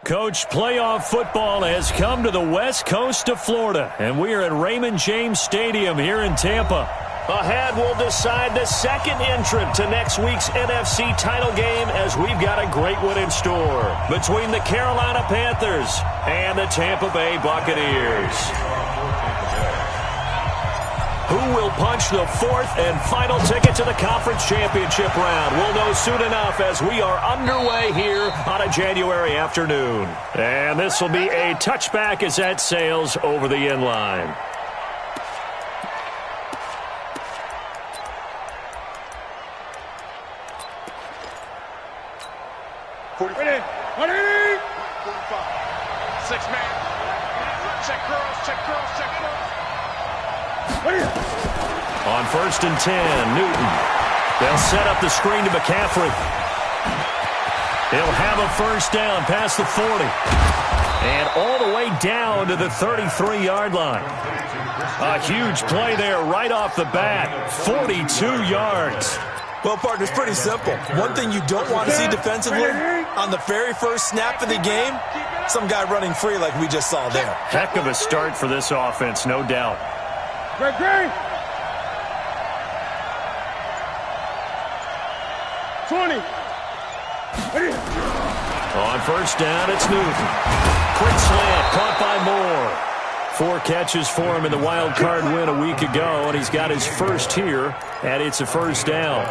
Coach, playoff football has come to the west coast of Florida, and we are at Raymond James Stadium here in Tampa. Ahead, we'll decide the second entrant to next week's NFC title game, as we've got a great one in store between the Carolina Panthers and the Tampa Bay Buccaneers. Who will punch the fourth and final ticket to the conference championship round? We'll know soon enough as we are underway here on a January afternoon. And this will be a touchback as that sails over the end line. Six-man. Check curls, check curls, check curls. On 1st and 10, Newton. They'll set up the screen to McCaffrey. He'll have a first down past the 40. And all the way down to the 33-yard line. A huge play there right off the bat. 42 yards. Well, partner, it's pretty simple. One thing you don't want to see defensively, on the very first snap of the game, some guy running free like we just saw there. Heck of a start for this offense, no doubt. Greg. 20. On first down, it's Newton. Quick slant, caught by Moore. 4 catches for him in the wild card win a week ago, and he's got his first here, and it's a first down.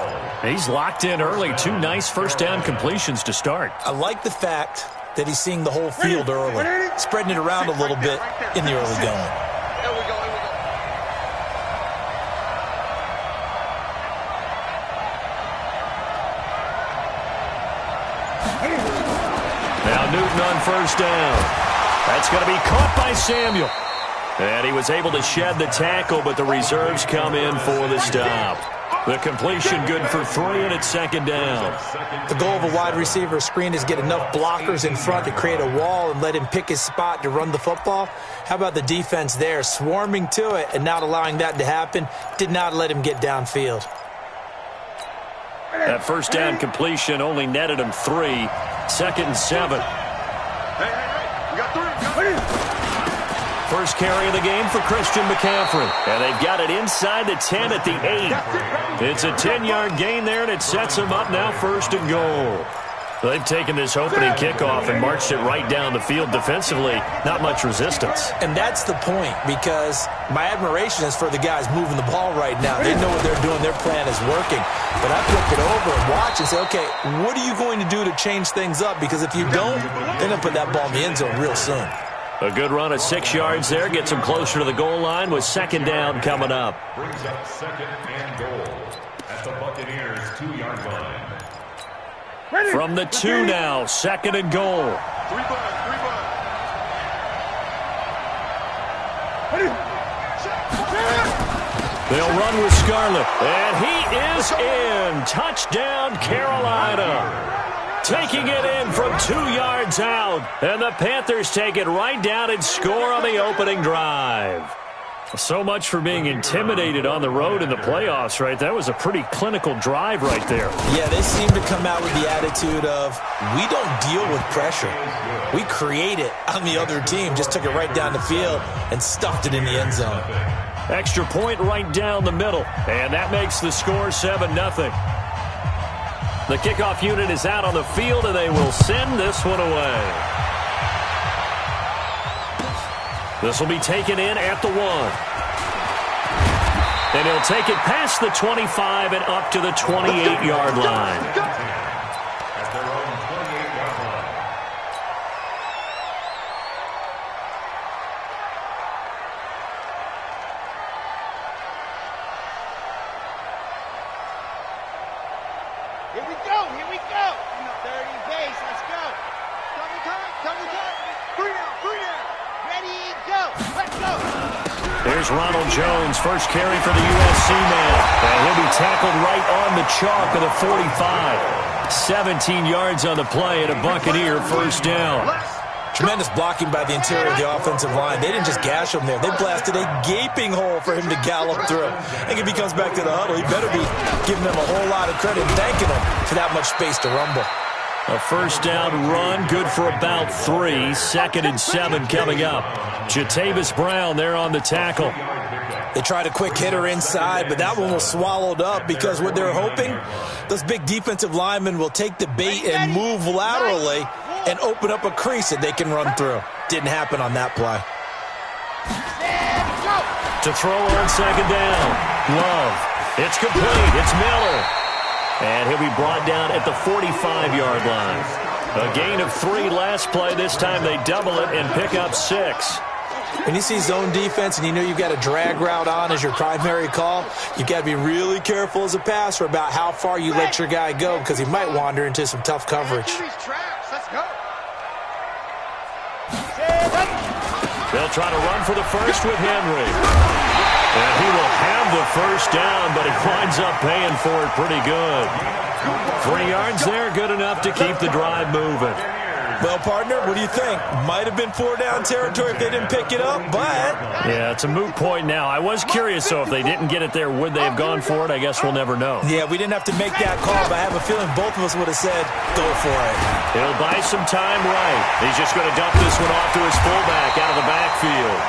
He's locked in early. 2 nice first down completions to start. I like the fact that he's seeing the whole field early, spreading it around a little bit in the early going. Now Newton on first down. That's going to be caught by Samuel. And he was able to shed the tackle, but the reserves come in for the stop. The completion good for 3, and it's second down. The goal of a wide receiver screen is get enough blockers in front to create a wall and let him pick his spot to run the football. How about the defense there, swarming to it and not allowing that to happen? Did not let him get downfield. That first down completion only netted him 3. 2nd and 7. Hey, we got 3. First carry of the game for Christian McCaffrey. And they've got it inside the 10 at the 8. It's a 10-yard gain there, and it sets them up now 1st and goal. They've taken this opening kickoff and marched it right down the field defensively. Not much resistance. And that's the point, because my admiration is for the guys moving the ball right now. They know what they're doing. Their plan is working. But I flip it over and watch and say, okay, what are you going to do to change things up? Because if you don't, they're going to put that ball in the end zone real soon. A good run at 6 yards there. Gets them closer to the goal line with second down coming up. Brings up 2nd and goal at the Buccaneers' 2-yard line. From the 2 now, 2nd and goal. 3 They'll run with Scarlett. And he is in. Touchdown, Carolina. Taking it in from 2 yards out. And the Panthers take it right down and score on the opening drive. So much for being intimidated on the road in the playoffs, right? That was a pretty clinical drive right there. Yeah, they seem to come out with the attitude of, we don't deal with pressure. We create it on the other team. Just took it right down the field and stuffed it in the end zone. Extra point right down the middle. And that makes the score 7-0. The kickoff unit is out on the field, and they will send this one away. This will be taken in at the 1. And he'll take it past the 25 and up to the 28-yard line. At their own 28-yard line. Here we go. 30 base, let's go. Double time. 3 down. Ready, go. Let's go. There's Ronald Jones, first carry for the USC man. And he'll be tackled right on the chalk of the 45. 17 yards on the play and a Buccaneer first down. Tremendous blocking by the interior of the offensive line. They didn't just gash him there. They blasted a gaping hole for him to gallop through. I think if he comes back to the huddle, he better be giving them a whole lot of credit and thanking them for that much space to rumble. A first down run, good for about 3. 2nd and 7 coming up. Jatavis Brown there on the tackle. They tried a quick hitter inside, but that one was swallowed up because what they're hoping, those big defensive linemen will take the bait and move laterally and open up a crease that they can run through. Didn't happen on that play. To throw on 2nd down. Love. It's complete. It's Miller. And he'll be brought down at the 45-yard line. A gain of 3 last play. This time they double it and pick up 6. When you see zone defense and you know you've got a drag route on as your primary call, you've got to be really careful as a passer about how far you let your guy go because he might wander into some tough coverage. Let's go. They'll try to run for the first with Henry. And he will have the first down, but he winds up paying for it pretty good. 3 yards there, good enough to keep the drive moving. Well, partner, what do you think? Might have been 4-down territory if they didn't pick it up, but... Yeah, it's a moot point now. I was curious, so if they didn't get it there, would they have gone for it? I guess we'll never know. Yeah, we didn't have to make that call, but I have a feeling both of us would have said, go for it. He'll buy some time right. He's just going to dump this one off to his fullback out of the backfield.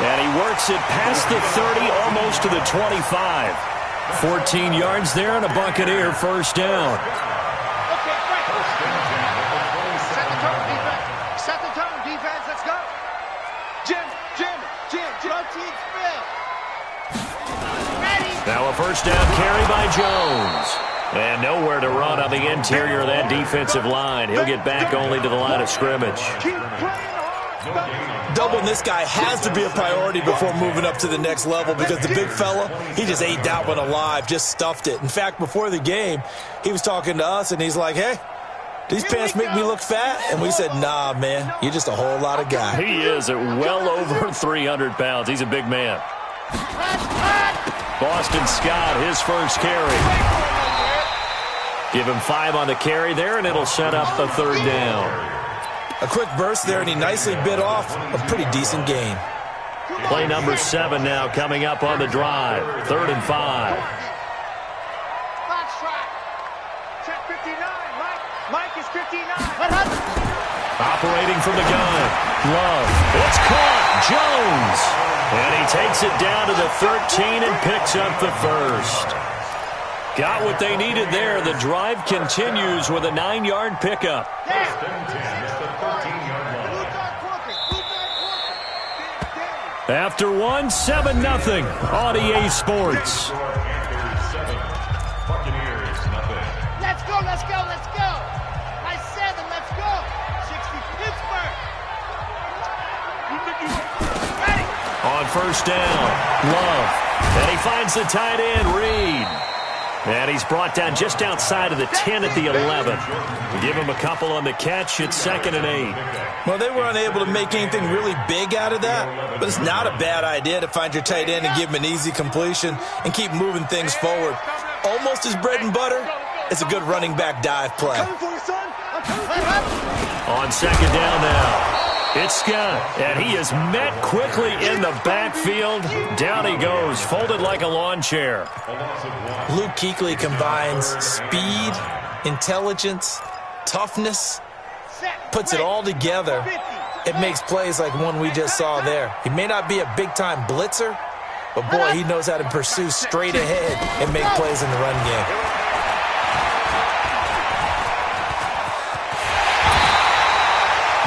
And he works it past the 30, almost to the 25. 14 yards there and a Buccaneer first down. Okay, right. Set the tone, defense. Set the tone, defense. Let's go. Jim. Rotate, Phil. Ready. Now a first down carry by Jones. And nowhere to run on the interior of that defensive line. He'll get back only to the line of scrimmage. Keep playing hard. Doubling this guy has to be a priority before moving up to the next level because the big fella, he just ate that one alive, just stuffed it. In fact, before the game, he was talking to us, and he's like, hey, these pants make me look fat? And we said, nah, man, you're just a whole lot of guy. He is at well over 300 pounds. He's a big man. Boston Scott, his first carry. Give him 5 on the carry there, and it'll set up the 3rd down. A quick burst there, and he nicely bit off a pretty decent gain. Play number 7 now coming up on the drive. 3rd and 5. Box track. Check 59. Mike is 59. Operating from the gun. Love. It's caught. Jones. And he takes it down to the 13 and picks up the first. Got what they needed there. The drive continues with a 9-yard pickup. After 1, 7-0 on EA Sports. Let's go. My 7, let's go. 60 Pittsburgh. Ready. On first down, Love. And he finds the tight end, Reed. And he's brought down just outside of the 10 at the 11. Give him a couple on the catch. It's 2nd and 8. Well, they were unable to make anything really big out of that, but it's not a bad idea to find your tight end and give him an easy completion and keep moving things forward. Almost his bread and butter. It's a good running back dive play. On 2nd down now. It's Scott, and he is met quickly in the backfield. Down he goes, folded like a lawn chair. Luke Kuechly combines speed, intelligence, toughness, puts it all together. It makes plays like one we just saw there. He may not be a big-time blitzer, but boy, he knows how to pursue straight ahead and make plays in the run game.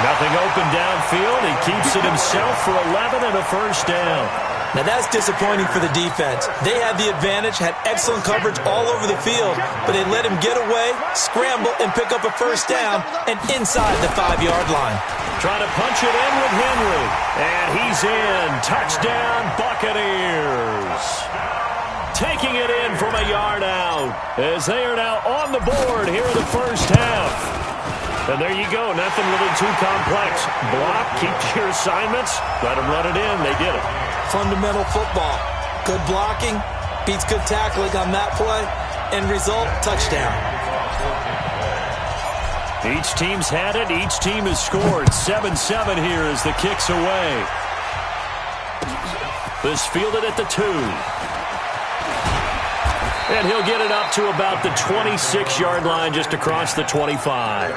Nothing open downfield. He keeps it himself for 11 and a first down. Now that's disappointing for the defense. They had the advantage, had excellent coverage all over the field, but they let him get away, scramble, and pick up a first down and inside the 5-yard line. Trying to punch it in with Henry. And he's in. Touchdown, Buccaneers. Taking it in from a yard out as they are now on the board here in the first half. And there you go. Nothing really too complex. Block, keep your assignments, let them run it in. They did it. Fundamental football. Good blocking beats good tackling on that play. End result, touchdown. Each team's had it. Each team has scored. 7-7 here as the kick's away. This fielded at the 2. And he'll get it up to about the 26-yard line, just across the 25.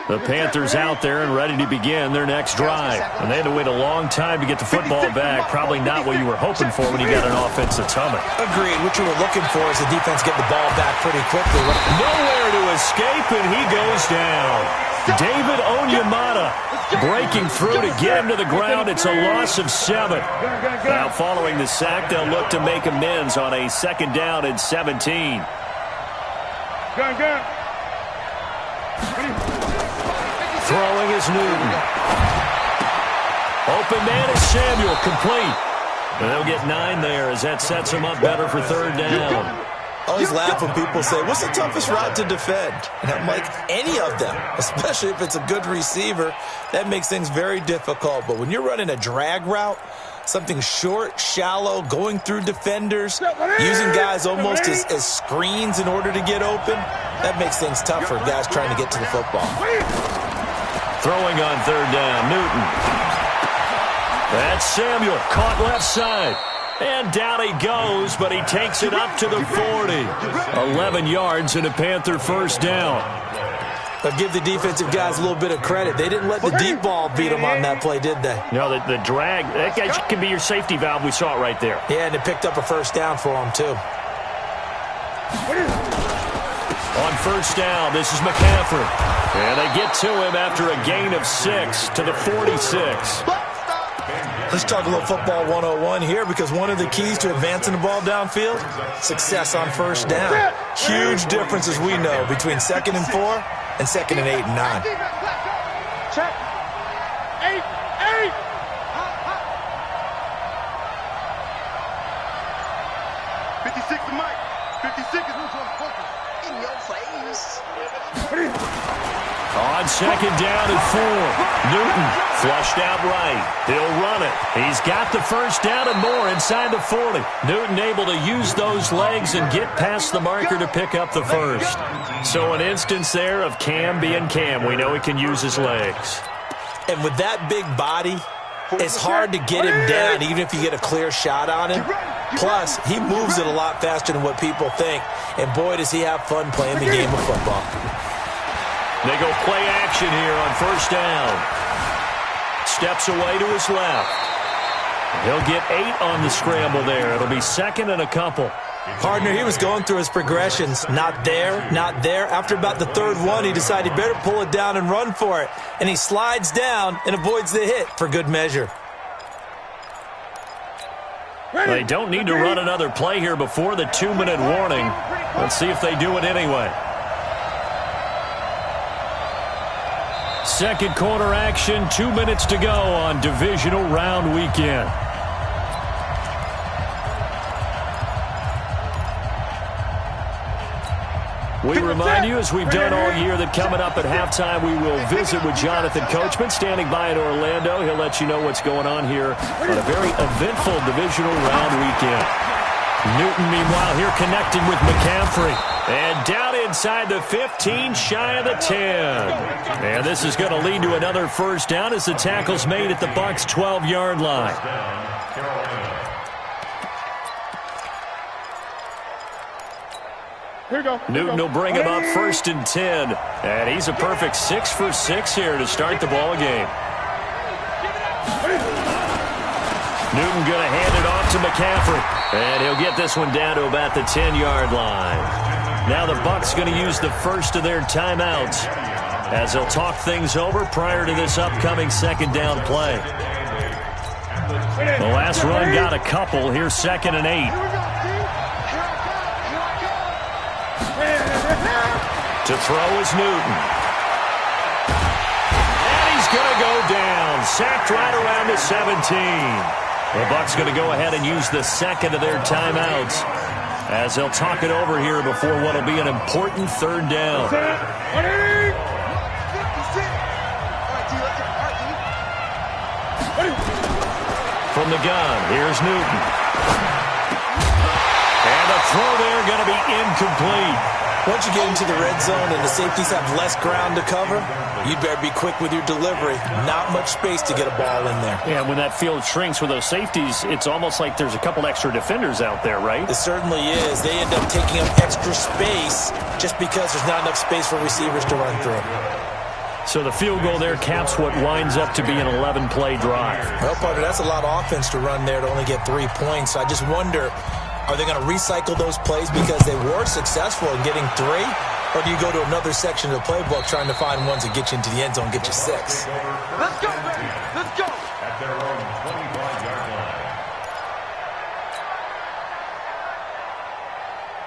The Panthers out there and ready to begin their next drive. And they had to wait a long time to get the football back. Probably not what you were hoping for when you got an offense that's humming. Agreed. What you were looking for is the defense get the ball back pretty quickly. Nowhere to escape, and he goes down. David Onyemata breaking through to get him to the ground. It's a loss of 7. Now following the sack, they'll look to make amends on a 2nd down and 17. Throwing is Newton. Open man is Samuel, complete. And they'll get 9 there as that sets him up better for 3rd down. I always laugh when people say, what's the toughest route to defend? And I'm like, any of them, especially if it's a good receiver. That makes things very difficult. But when you're running a drag route, something short, shallow, going through defenders, using guys almost as screens in order to get open, that makes things tough for guys trying to get to the football. Throwing on 3rd down, Newton. That's Samuel, caught left side. And down he goes, but he takes it up to the 40. 11 yards and a Panther 1st down. But give the defensive guys a little bit of credit. They didn't let the deep ball beat them on that play, did they? No, the drag, that guy can be your safety valve. We saw it right there. Yeah, and it picked up a 1st down for him, too. On 1st down, this is McCaffrey. And they get to him after a gain of 6 to the 46. Let's talk a little football 101 here, because one of the keys to advancing the ball downfield, success on 1st down. Huge difference, as we know, between 2nd and 4 and 2nd and 8 and 9. Check. 8. 56 to Mike. 56 is who's on focus. In your face. On 2nd down and 4. Newton flushed out right. He'll run it. He's got the 1st down and more inside the 40. Newton able to use those legs and get past the marker to pick up the 1st. So an instance there of Cam being Cam. We know he can use his legs. And with that big body, it's hard to get him down even if you get a clear shot on him. Plus, he moves it a lot faster than what people think. And boy, does he have fun playing the game of football. They go play action here on 1st down. Steps away to his left. He'll get 8 on the scramble there. It'll be 2nd and a couple. Partner, he was going through his progressions. Not there, not there. After about the 3rd one, he decided he better pull it down and run for it. And he slides down and avoids the hit for good measure. They don't need to run another play here before the 2-minute warning. Let's see if they do it anyway. 2nd quarter action, 2 minutes to go on divisional round weekend. We remind you, as we've done all year, that coming up at halftime, we will visit with Jonathan Coachman, standing by in Orlando. He'll let you know what's going on here on a very eventful divisional round weekend. Newton, meanwhile, here connecting with McCaffrey. And down inside the 15, shy of the 10. And this is going to lead to another 1st down as the tackle's made at the Bucs' 12-yard line. Newton will bring him up 1st and 10. And he's a perfect 6 for 6 here to start the ball game. Newton going to hand it off to McCaffrey. And he'll get this one down to about the 10-yard line. Now the Bucs going to use the first of their timeouts as they'll talk things over prior to this upcoming 2nd down play. The last run got a couple. Here's 2nd and 8. To throw is Newton. And he's going to go down. Sacked right around the 17. The Bucs going to go ahead and use the 2nd of their timeouts as they'll talk it over here before what will be an important 3rd down. From the gun, here's Newton. And the throw there going to be incomplete. Once you get into the red zone and the safeties have less ground to cover, you'd better be quick with your delivery. Not much space to get a ball in there. Yeah, when that field shrinks with those safeties, it's almost like there's a couple extra defenders out there, right? It certainly is. They end up taking up extra space just because there's not enough space for receivers to run through. So the field goal there caps what winds up to be an 11-play drive. Well, partner, that's a lot of offense to run there to only get 3 points. I just wonder, are they going to recycle those plays because they were successful in getting 3? Or do you go to another section of the playbook trying to find ones that get you into the end zone, get you 6? Let's go, baby. Let's go. At their own 25-yard line.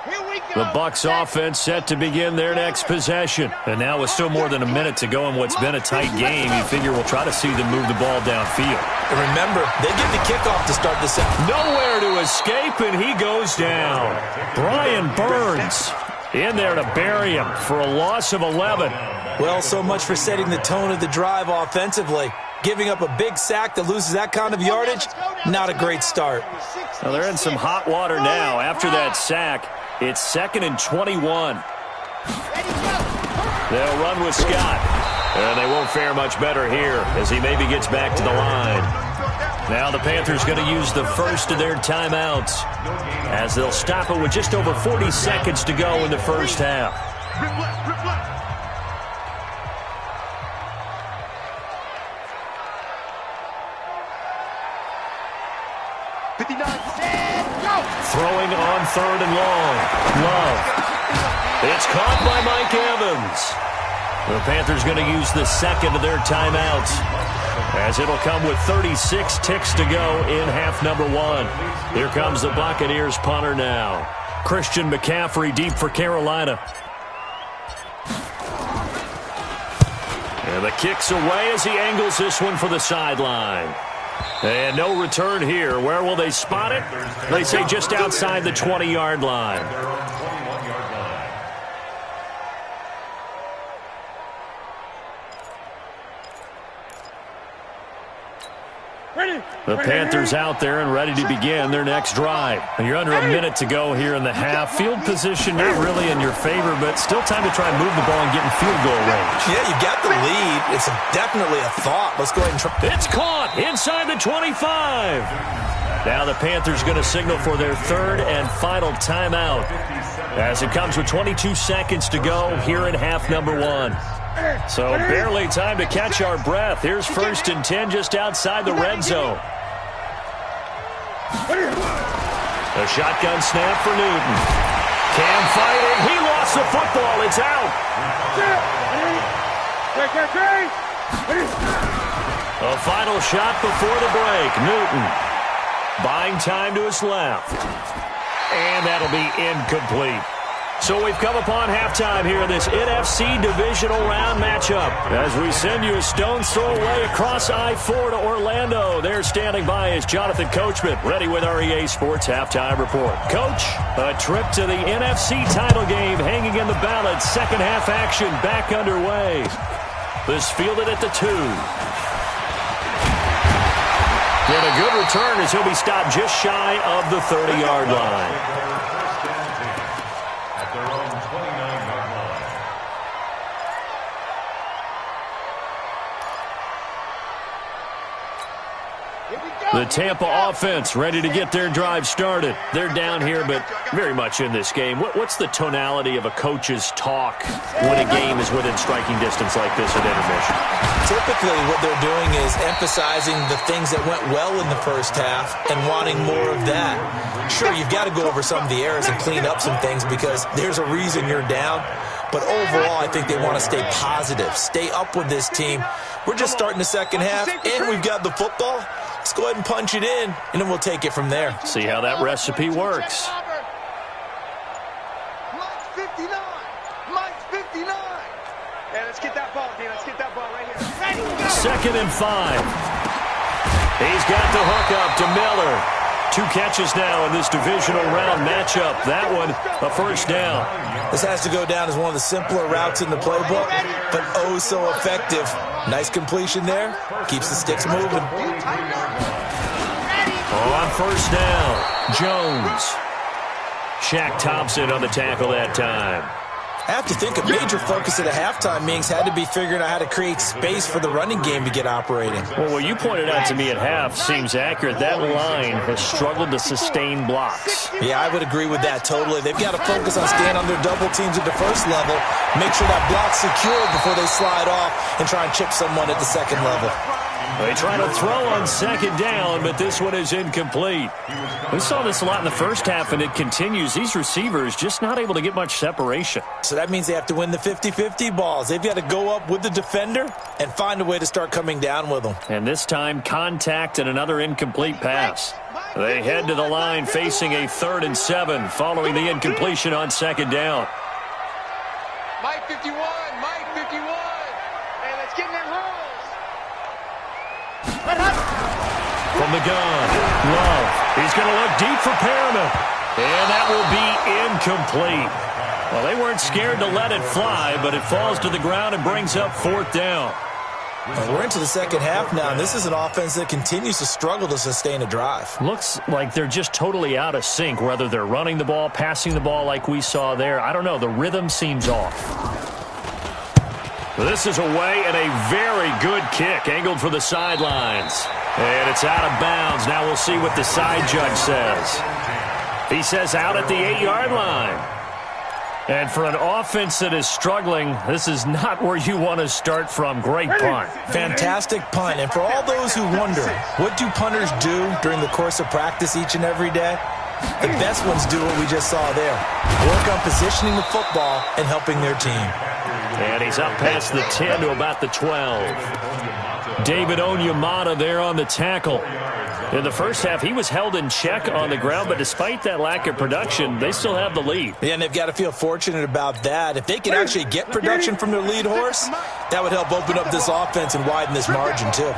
Here we go. The Bucs offense set to begin their next possession. And now with still more than a minute to go in what's been a tight game, you figure we'll try to see them move the ball downfield. And remember, they get the kickoff to start the second. Nowhere to escape, and he goes down. Brian Burns in there to bury him for a loss of 11. Well, so much for setting the tone of the drive offensively. Giving up a big sack that loses that kind of yardage, not a great start. Well, they're in some hot water now after that sack. It's 2nd and 21. They'll run with Scott. And they won't fare much better here as he maybe gets back to the line. Now the Panthers going to use the first of their timeouts as they'll stop it with just over 40 seconds to go in the first half. Rip left, rip left. Throwing on 3rd and long. Love. It's caught by Mike Evans. The Panthers going to use the second of their timeouts as it'll come with 36 ticks to go in half number 1. Here comes the Buccaneers punter now. Christian McCaffrey deep for Carolina. And the kick's away as he angles this one for the sideline. And no return here. Where will they spot it? They say just outside the 20-yard line. Their own 21-yard line. The Panthers out there and ready to begin their next drive. You're under a minute to go here in the half. Field position not really in your favor, but still time to try and move the ball and get in field goal range. Yeah, you've got the lead. It's definitely a thought. Let's go ahead and try. It's caught inside the 25. Now the Panthers going to signal for their 3rd and final timeout as it comes with 22 seconds to go here in half number 1. So barely time to catch our breath. Here's 1st and 10 just outside the red zone. A shotgun snap for Newton. Cam fighting. He lost the football. It's out. A final shot before the break. Newton buying time to his left. And that'll be incomplete. So we've come upon halftime here in this NFC divisional round matchup. As we send you a stone's throw away across I-4 to Orlando. There standing by is Jonathan Coachman, ready with our EA Sports Halftime Report. Coach, a trip to the NFC title game hanging in the balance. Second half action back underway. This fielded at the 2. And a good return as he'll be stopped just shy of the 30-yard line. The Tampa offense ready to get their drive started. They're down here, but very much in this game. What's the tonality of a coach's talk when a game is within striking distance like this at intermission? Typically, what they're doing is emphasizing the things that went well in the first half and wanting more of that. Sure, you've got to go over some of the errors and clean up some things because there's a reason you're down. But overall, I think they want to stay positive, stay up with this team. We're just starting the second half, and we've got the football. Let's go ahead and punch it in, and then we'll take it from there. See how that recipe works. Mike's 59. Mike's 59. Hey, let's get that ball, D. Let's get that ball right here. Ready, go. 2nd and 5. He's got the hook up to Miller. 2 catches now in this divisional round matchup. That one, a first down. This has to go down as one of the simpler routes in the playbook, but oh so effective. Nice completion there. Keeps the sticks moving. On first down, Jones. Shaq Thompson on the tackle that time. I have to think a major focus at the halftime meetings had to be figuring out how to create space for the running game to get operating. Well, what you pointed out to me at half seems accurate. That line has struggled to sustain blocks. Yeah, I would agree with that totally. They've got to focus on staying on their double teams at the first level, make sure that block's secured before they slide off and try and chip someone at the second level. They try to throw on second down, but this one is incomplete. We saw this a lot in the first half, and it continues. These receivers just not able to get much separation. So that means they have to win the 50-50 balls. They've got to go up with the defender and find a way to start coming down with them. And this time, contact and another incomplete pass. They head to the line facing a 3rd and 7 following the incompletion on second down. Mike 51, Mike 51. Hey, let's get in them holes. From the gun, Love. He's going to look deep for Perriman. And that will be incomplete. Well, they weren't scared to let it fly, but it falls to the ground and brings up 4th down. Well, we're into the second half now, and this is an offense that continues to struggle to sustain a drive. Looks like they're just totally out of sync, whether they're running the ball, passing the ball like we saw there. I don't know. The rhythm seems off. This is away and a very good kick, angled for the sidelines. And it's out of bounds. Now we'll see what the side judge says. He says out at the 8-yard line. And for an offense that is struggling, this is not where you want to start from. Great punt. Fantastic punt. And for all those who wonder, what do punters do during the course of practice each and every day? The best ones do what we just saw there. Work on positioning the football and helping their team. And he's up past the 10 to about the 12. David Onyemata there on the tackle. In the first half, he was held in check on the ground, but despite that lack of production, they still have the lead. Yeah, and they've got to feel fortunate about that. If they can actually get production from their lead horse, that would help open up this offense and widen this margin, too.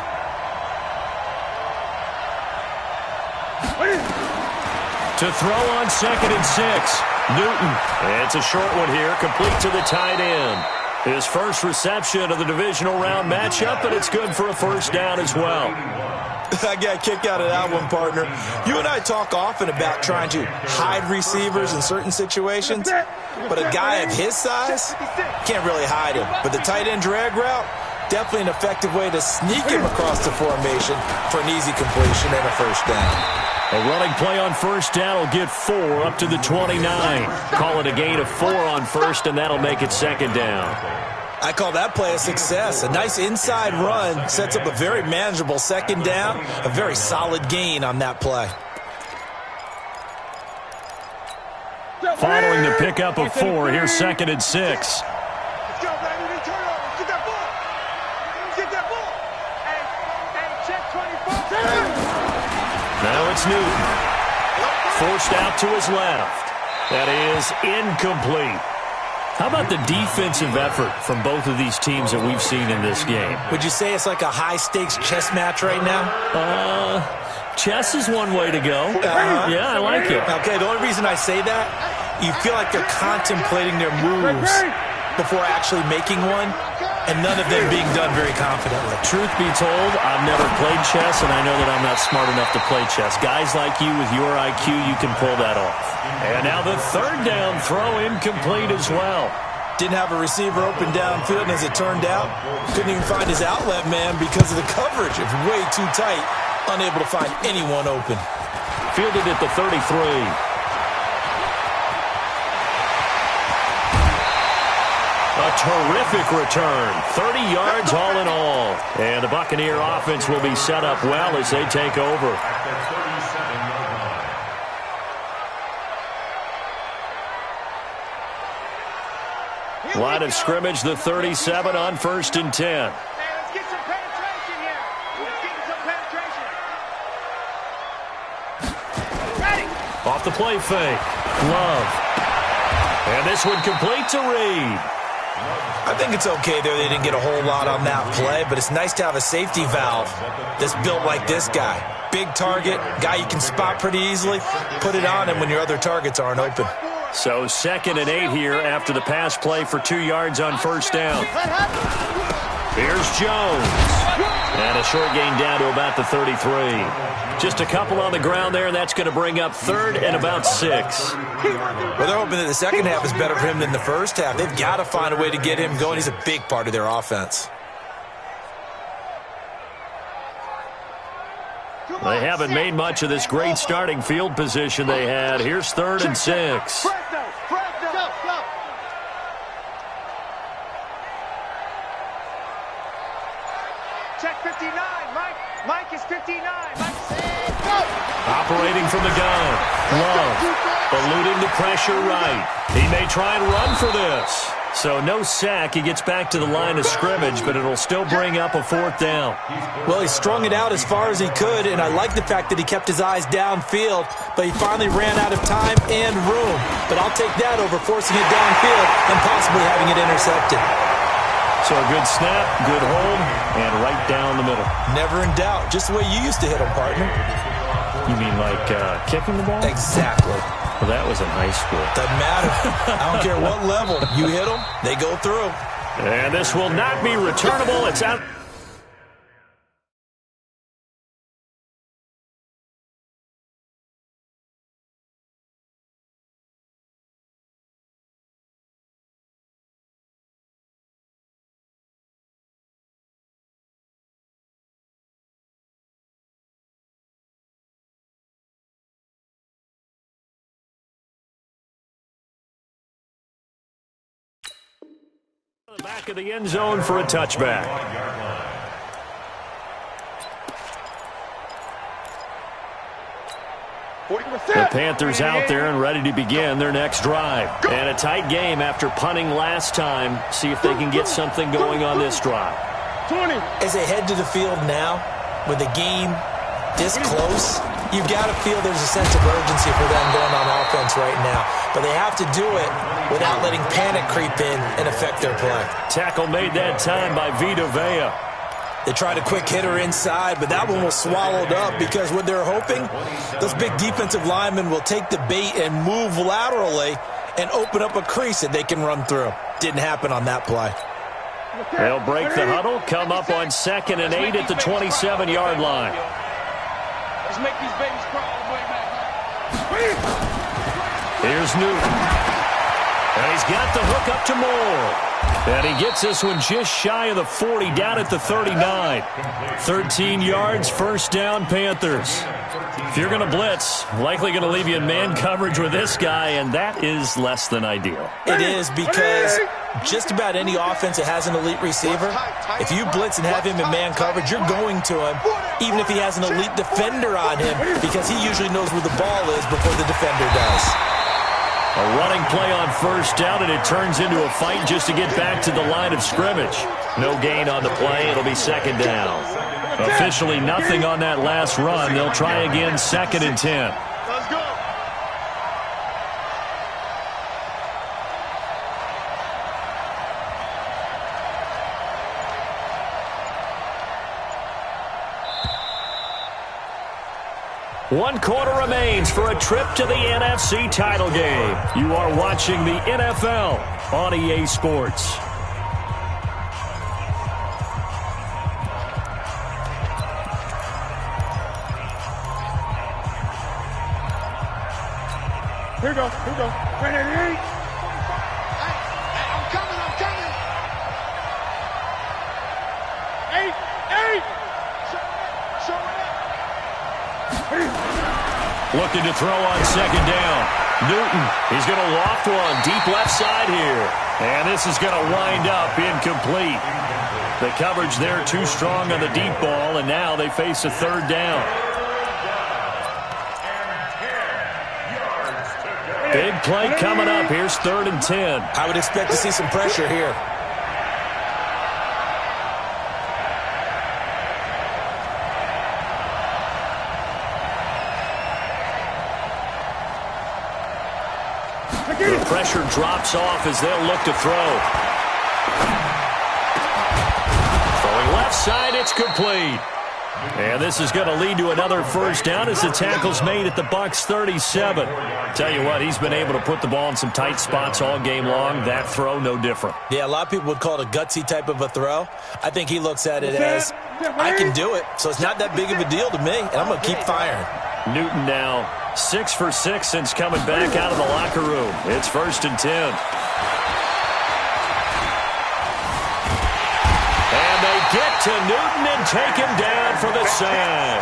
To throw on 2nd and 6. Newton. And it's a short one here, complete to the tight end. His first reception of the divisional round matchup, and it's good for a 1st down as well. I got a kick out of that one, partner. You and I talk often about trying to hide receivers in certain situations, but a guy of his size can't really hide him. But the tight end drag route, definitely an effective way to sneak him across the formation for an easy completion and a 1st down. A running play on 1st down will get 4 up to the 29. Call it a gain of 4 on 1st, and that'll make it 2nd down. I call that play a success. A nice inside run sets up a very manageable 2nd down, a very solid gain on that play. Following the pickup of 4, here's 2nd and 6. Let's go, baby. We turn over. Let's get that ball. Let's get that ball. Hey, check 24. Now it's Newton. Forced out to his left. That is incomplete. How about the defensive effort from both of these teams that we've seen in this game? Would you say it's like a high-stakes chess match right now? Chess is one way to go. Yeah, I like it. Okay, the only reason I say that, you feel like they're contemplating their moves before actually making one, and none of them being done very confidently. Truth be told, I've never played chess, and I know that I'm not smart enough to play chess. Guys like you with your IQ, you can pull that off. And now the 3rd down throw incomplete as well. Didn't have a receiver open downfield, and as it turned out, couldn't even find his outlet man because of the coverage. It's way too tight, unable to find anyone open. Fielded at the 33. A terrific return. 30 yards all in all. And the Buccaneer offense will be set up well as they take over. Line of scrimmage, the 37 on 1st and 10. Hey, let's get some penetration here. Let's get some penetration. Ready. Off the play fake. Love. And this one complete to Reed. I think it's okay there. They didn't get a whole lot on that play, but it's nice to have a safety valve that's built like this guy. Big target, guy you can spot pretty easily. Put it on him when your other targets aren't open. So 2nd and 8 here after the pass play for 2 yards on 1st down. Here's Jones. And a short gain down to about the 33. Just a couple on the ground there, and that's going to bring up third and about 6. Well, they're hoping that the second half is better for him than the first half. They've got to find a way to get him going. He's a big part of their offense. They haven't made much of this great starting field position they had. Here's third and 6. Check 59. Mike is 59. Operating from the gun. Love eluding the pressure right. He may try and run for this. So no sack. He gets back to the line of scrimmage, but it'll still bring up a 4th down. Well, he strung it out as far as he could, and I like the fact that he kept his eyes downfield, but he finally ran out of time and room. But I'll take that over forcing it downfield and possibly having it intercepted. So a good snap, good hold, and right down the middle. Never in doubt. Just the way you used to hit them, partner. You mean like kicking the ball? Exactly. Well, that was in high school. Doesn't matter. I don't care what level. You hit them, they go through. And this will not be returnable. It's out. The back of the end zone for a touchback. The Panthers out there and ready to begin their next drive. And a tight game after punting last time. See if they can get something going on this drive. As they head to the field now, with the game this close, you've got to feel there's a sense of urgency for them going on offense right now. But they have to do it without letting panic creep in and affect their play. Tackle made that time by Vita Vea. They tried a quick hitter inside, but that one was swallowed up because what they're hoping, those big defensive linemen will take the bait and move laterally and open up a crease that they can run through. Didn't happen on that play. They'll break the huddle, come up on 2nd and 8 at the 27-yard line. Let's make these babies crawl all the way back. Here's Newton. And he's got the hook up to Moore. And he gets this one just shy of the 40, down at the 39. 13 yards, first down, Panthers. If you're going to blitz, likely going to leave you in man coverage with this guy, and that is less than ideal. It is because just about any offense that has an elite receiver, if you blitz and have him in man coverage, you're going to him, even if he has an elite defender on him, because he usually knows where the ball is before the defender does. A running play on first down, and it turns into a fight just to get back to the line of scrimmage. No gain on the play. It'll be 2nd down. Officially nothing on that last run. They'll try again, 2nd and 10. Let's go. One quarter remains for a trip to the NFC title game. You are watching the NFL on EA Sports. Here we go. Ready to eat. I'm coming. 8. Show it. Looking to throw on 2nd down. Newton, he's going to loft one deep left side here. And this is going to wind up incomplete. The coverage there too strong on the deep ball, and now they face a 3rd down. Big play coming up. Here's 3rd and 10. I would expect to see some pressure here. The pressure drops off as they'll look to throw. Throwing left side, it's complete. And this is going to lead to another first down as the tackle's made at the Bucs 37. Tell you what, he's been able to put the ball in some tight spots all game long. That throw, no different. Yeah, a lot of people would call it a gutsy type of a throw. I think he looks at it as, I can do it, so it's not that big of a deal to me, and I'm going to keep firing. Newton now 6 for 6 since coming back out of the locker room. It's 1st and 10. Get to Newton and take him down for the sack.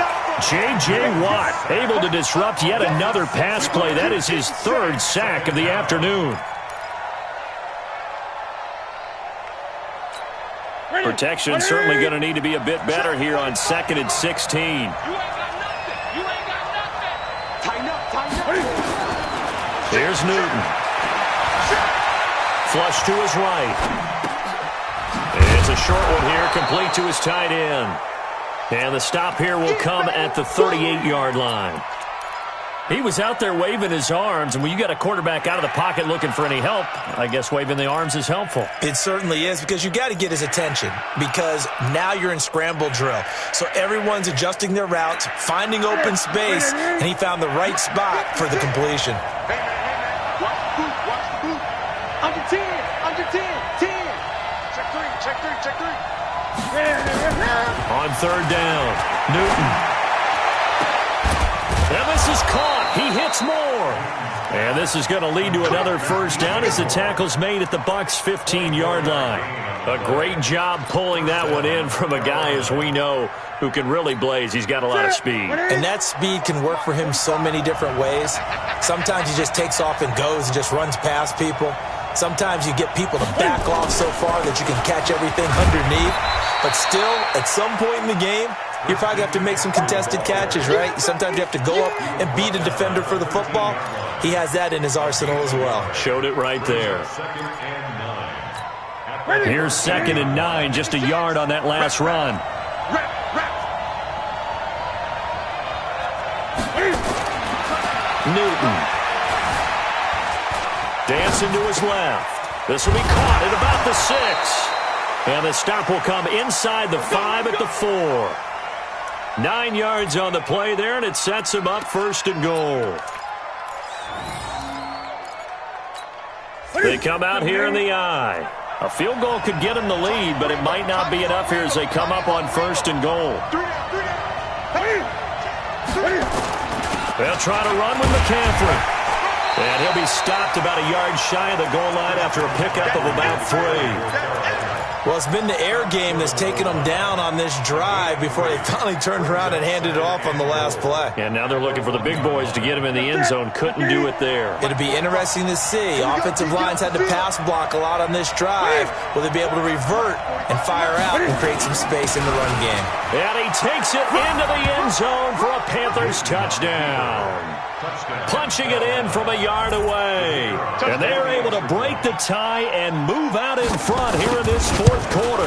J.J. Watt able to disrupt yet another pass play. That is his 3rd sack of the afternoon. Protection certainly going to need to be a bit better here on 2nd and 16. You ain't got nothing. You ain't got nothing. Tighten up, tighten up. Here's Newton. Flush to his right. It's a short one here, complete to his tight end. And the stop here will come at the 38-yard line. He was out there waving his arms, and when you got a quarterback out of the pocket looking for any help, I guess waving the arms is helpful. It certainly is, because you got to get his attention, because now you're in scramble drill. So everyone's adjusting their routes, finding open space, and he found the right spot for the completion. Hey, man, watch the boot, watch the boot. Under 10, 10. Check three. On 3rd down, Newton. And this is caught. He hits more. And this is going to lead to another first down as the tackle's made at the Bucs 15-yard line. A great job pulling that one in from a guy, as we know, who can really blaze. He's got a lot of speed. And that speed can work for him so many different ways. Sometimes he just takes off and goes and just runs past people. Sometimes you get people to back off so far that you can catch everything underneath. But still, at some point in the game, you probably have to make some contested catches, right? Sometimes you have to go up and beat a defender for the football. He has that in his arsenal as well. Showed it right there. Here's 2nd and 9, just a yard on that last run. Newton. Dancing to his left. This will be caught at about the 6. And the stop will come inside the 5 at the 4. 9 yards on the play there, and it sets him up 1st and goal. They come out here in the I. A field goal could get them the lead, but it might not be enough here as they come up on 1st and goal. They'll try to run with McCaffrey. And he'll be stopped about a yard shy of the goal line after a pickup of about 3. Well, it's been the air game that's taken them down on this drive before they finally turned around and handed it off on the last play. And now they're looking for the big boys to get him in the end zone. Couldn't do it there. It'll be interesting to see. Offensive lines had to pass block a lot on this drive. Will they be able to revert and fire out and create some space in the run game? And he takes it into the end zone for a Panthers touchdown. Punching it in from a yard away. And they're able to break the tie and move out in front here in this 4th quarter.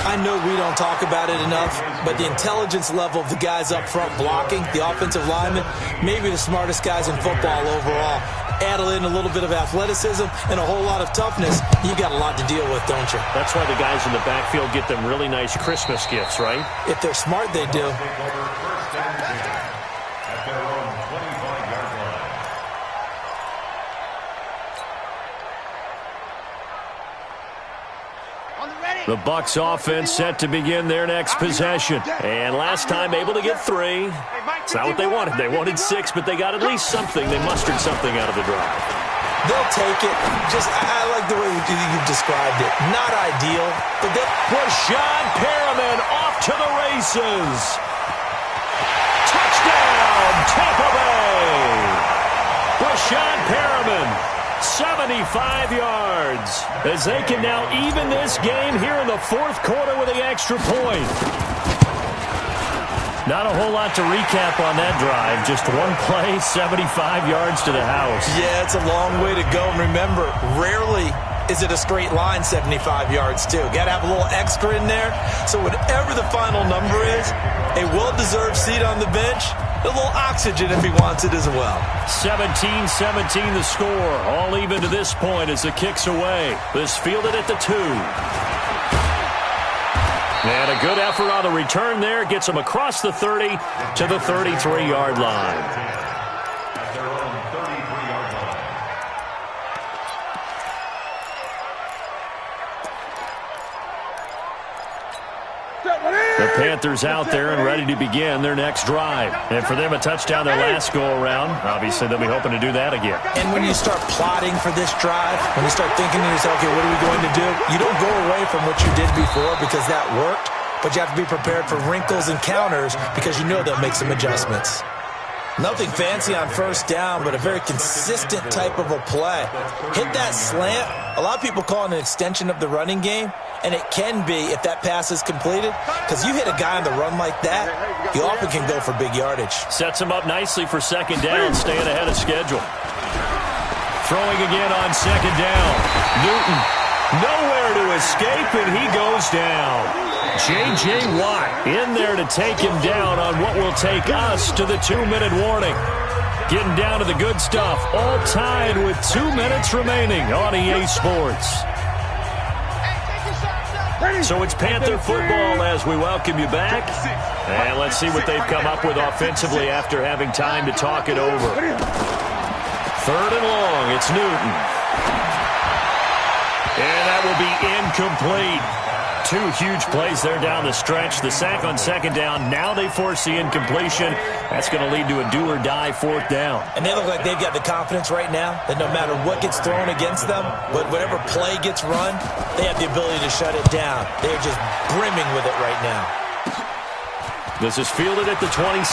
I know we don't talk about it enough, but the intelligence level of the guys up front blocking, the offensive linemen, maybe the smartest guys in football overall. Add in a little bit of athleticism and a whole lot of toughness, you got a lot to deal with, don't you? That's why the guys in the backfield get them really nice Christmas gifts, right? If they're smart, they do. The Bucs offense set to begin their next possession. And last time able to get 3. It's not what they wanted. They wanted 6, but they got at least something. They mustered something out of the drive. They'll take it. I like the way you described it. Not ideal, but Rashad Perriman off to the races. Touchdown, Tampa Bay. Rashad Perriman. 75 yards as they can now even this game here in the 4th quarter with the extra point. Not a whole lot to recap on that drive. Just one play, 75 yards to the house. Yeah, it's a long way to go. And remember, rarely is it a straight line 75 yards, too. Got to have a little extra in there. So whatever the final number is, a well-deserved seat on the bench, a little oxygen if he wants it as well. 17-17 the score. All even to this point as the kick's away. This fielded at the 2. And a good effort on the return there. Gets them across the 30 to the 33-yard line. At their own 33-yard line. The Panthers out there and ready to begin their next drive. And for them, a touchdown their last go-around. Obviously, they'll be hoping to do that again. And when you start plotting for this drive, when you start thinking to yourself, okay, what are we going to do? You don't go away from what you did before because that worked, but you have to be prepared for wrinkles and counters because you know they'll make some adjustments. Nothing fancy on first down, but a very consistent type of a play. Hit that slant. A lot of people call it an extension of the running game, and it can be if that pass is completed, because you hit a guy on the run like that, you often can go for big yardage. Sets him up nicely for second down, staying ahead of schedule. Throwing again on second down. Newton, nowhere to escape, and he goes down. J.J. Watt in there to take him down on what will take us to the 2-minute warning. Getting down to the good stuff, all tied with 2 minutes remaining on EA Sports. So it's Panther football as we welcome you back. And let's see what they've come up with offensively after having time to talk it over. 3rd and long, it's Newton. And that will be incomplete. 2 huge plays there down the stretch. The sack on second down. Now they force the incompletion. That's going to lead to a do-or-die 4th down. And they look like they've got the confidence right now that no matter what gets thrown against them, whatever play gets run, they have the ability to shut it down. They're just brimming with it right now. This is fielded at the 27.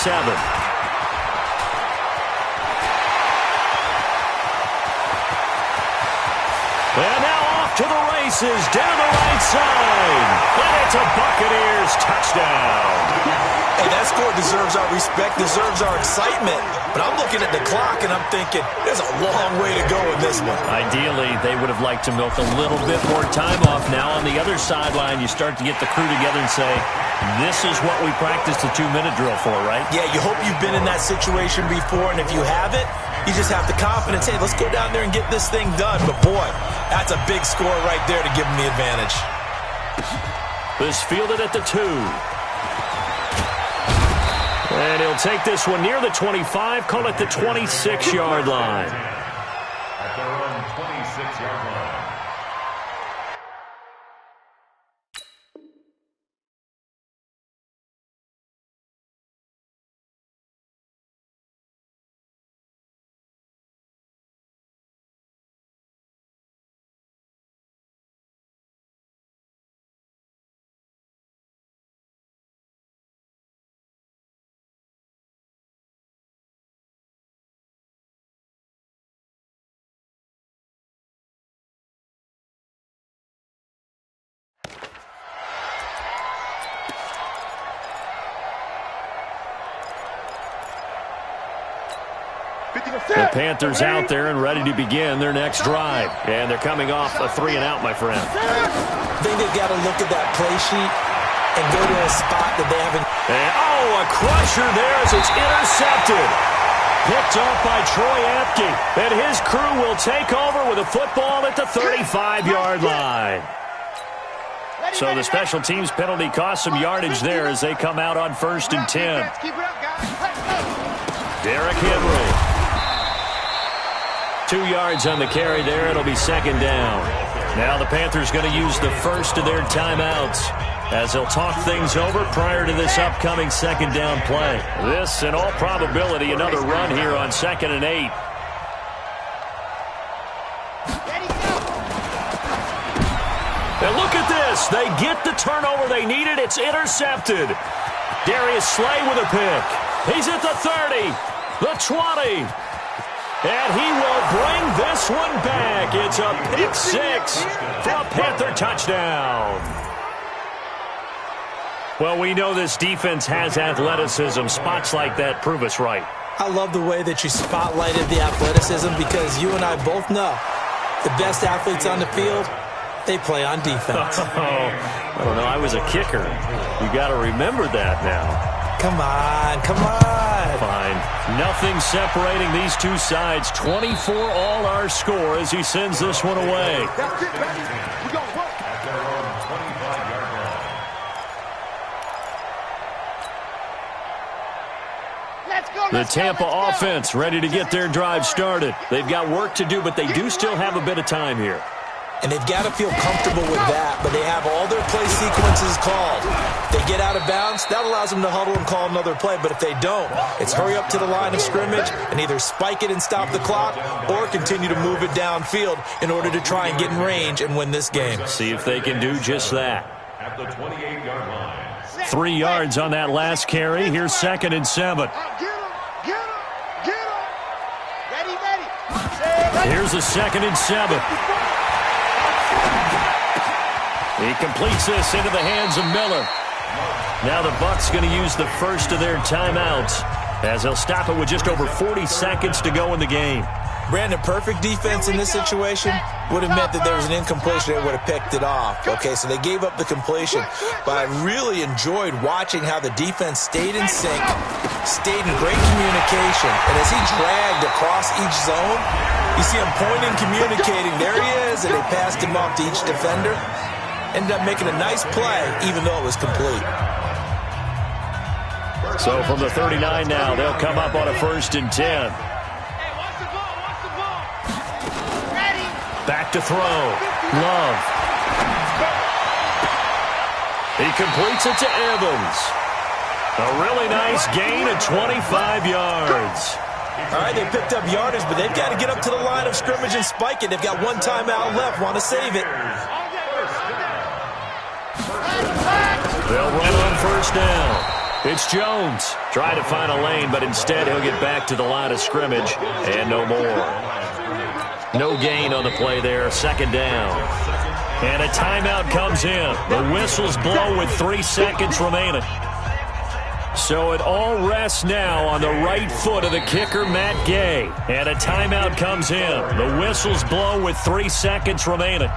And now off to the races, down the right side. And it's a Buccaneers touchdown. Hey, that score deserves our respect, deserves our excitement. But I'm looking at the clock, and I'm thinking, there's a long way to go in this one. Ideally, they would have liked to milk a little bit more time off. Now on the other sideline, you start to get the crew together and say, this is what we practiced the 2-minute drill for, right? Yeah, you hope you've been in that situation before, and if you haven't, you just have the confidence, hey, let's go down there and get this thing done. But, boy, that's a big score right there to give them the advantage. This fielded at the 2. And he'll take this one near the 25, call it the 26-yard line. At their own 26-yard line. The Panthers out there and ready to begin their next drive. And they're coming off a 3-and-out, my friend. I think they've got to look at that play sheet and go to a spot that they haven't. And, a crusher there as it's intercepted. Picked off by Troy Apke. And his crew will take over with a football at the 35-yard line. So the special teams penalty cost some yardage there as they come out on 1st and 10. Derrick Henry. 2 yards on the carry there. It'll be second down. Now the Panthers going to use the first of their timeouts as they'll talk things over prior to this upcoming second down play. This, in all probability, another run here on 2nd and 8. And look at this. They get the turnover they needed. It's intercepted. Darius Slay with a pick. He's at the 30, the 20. And he will bring this one back. It's a pick 6 for a Panther touchdown. Well, we know this defense has athleticism. Spots like that prove us right. I love the way that you spotlighted the athleticism because you and I both know the best athletes on the field, they play on defense. I don't know. I was a kicker. You got to remember that now. Come on, come on. Fine. Nothing separating these two sides. 24 all our score as he sends this one away. The Tampa offense ready to get their drive started. They've got work to do, but they do still have a bit of time here. And they've got to feel comfortable with that, but they have all their play sequences called. They get out of bounds, that allows them to huddle and call another play. But if they don't, it's hurry up to the line of scrimmage and either spike it and stop the clock or continue to move it downfield in order to try and get in range and win this game. See if they can do just that. At the 28-yard line. 3 yards on that last carry. Here's 2nd and 7. Here's a 2nd and 7. He completes this into the hands of Miller. Now the Bucs going to use the first of their timeouts as they'll stop it with just over 40 seconds to go in the game. Brandon, perfect defense in this situation would have meant that there was an incompletion. They would have picked it off. Okay, so they gave up the completion. But I really enjoyed watching how the defense stayed in sync, stayed in great communication. And as he dragged across each zone, you see him pointing, communicating. There he is, and they passed him off to each defender. Ended up making a nice play, even though it was complete. So from the 39 now, they'll come up on a 1st and 10. Back to throw. Love. He completes it to Evans. A really nice gain of 25 yards. All right, they picked up yardage, but they've got to get up to the line of scrimmage and spike it. They've got one timeout left. Want to save it. They'll run on 1st down. It's Jones. Try to find a lane, but instead he'll get back to the line of scrimmage and no more. No gain on the play there. 2nd down. And a timeout comes in. The whistles blow with 3 seconds remaining. So it all rests now on the right foot of the kicker, Matt Gay. And a timeout comes in. The whistles blow with 3 seconds remaining.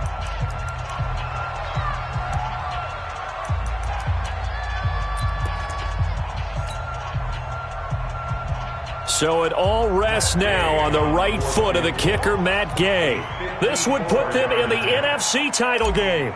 So it all rests now on the right foot of the kicker, Matt Gay. This would put them in the NFC title game.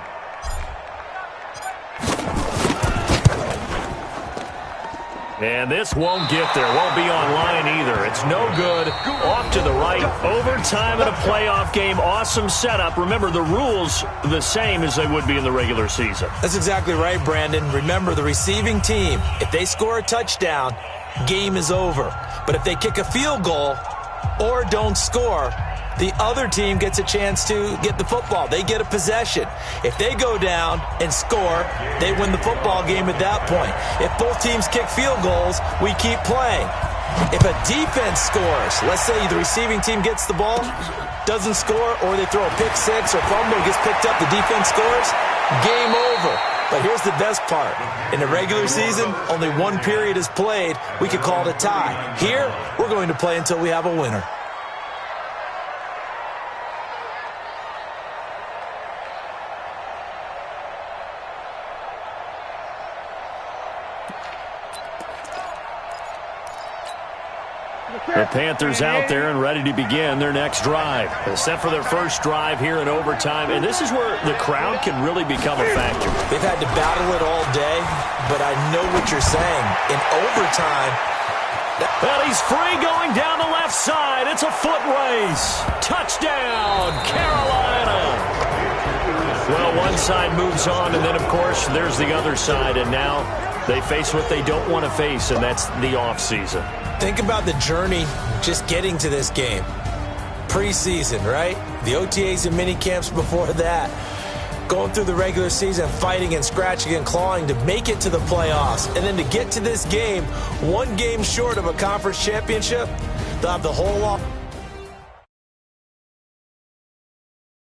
And this won't get there. Won't be online either. It's no good. Off to the right. Overtime in a playoff game. Awesome setup. Remember, the rules the same as they would be in the regular season. That's exactly right, Brandon. Remember, the receiving team, if they score a touchdown, game is over. But if they kick a field goal or don't score, the other team gets a chance to get the football. They get a possession. If they go down and score, they win the football game at that point. If both teams kick field goals, we keep playing. If a defense scores, let's say the receiving team gets the ball, doesn't score, or they throw a pick six or fumble, gets picked up, the defense scores, game over. But here's the best part. In the regular season, only one period is played. We could call it a tie. Here, we're going to play until we have a winner. The Panthers out there and ready to begin their next drive. Set for their first drive here in overtime. And this is where the crowd can really become a factor. They've had to battle it all day, but I know what you're saying. In overtime... Well, he's free going down the left side. It's a foot race. Touchdown, Carolina. Well, one side moves on, and then, of course, there's the other side. And now they face what they don't want to face, and that's the offseason. Think about the journey just getting to this game. Preseason, right? The OTAs and mini camps before that. Going through the regular season, fighting and scratching and clawing to make it to the playoffs. And then to get to this game, one game short of a conference championship, they'll have the whole